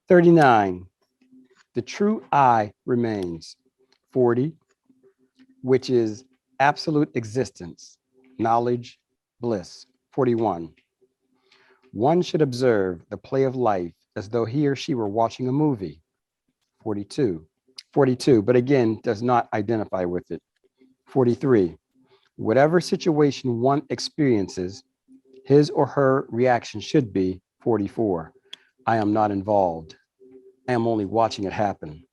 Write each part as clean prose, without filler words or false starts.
39, the true I remains. 40, which is absolute existence, knowledge, bliss. 41, one should observe the play of life as though he or she were watching a movie. 42, 42, but again, does not identify with it. 43, whatever situation one experiences, his or her reaction should be. 44, I am not involved. I am only watching it happen.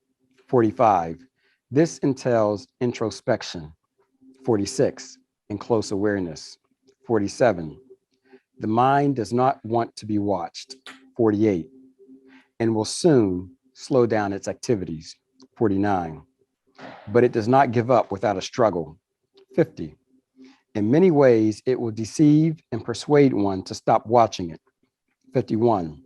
45, this entails introspection. 46, in close awareness. 47, the mind does not want to be watched. 48, and will soon slow down its activities. 49, but it does not give up without a struggle. 50, in many ways, it will deceive and persuade one to stop watching it. 51,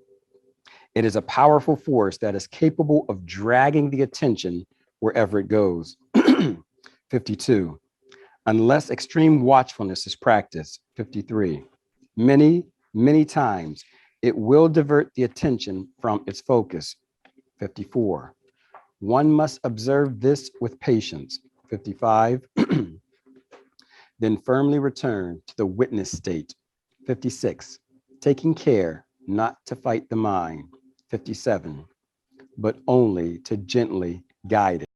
it is a powerful force that is capable of dragging the attention wherever it goes. 52, unless extreme watchfulness is practiced. 53, many times it will divert the attention from its focus. 54, one must observe this with patience. 55, then firmly return to the witness state. 56, taking care not to fight the mind. 57, but only to gently guide it.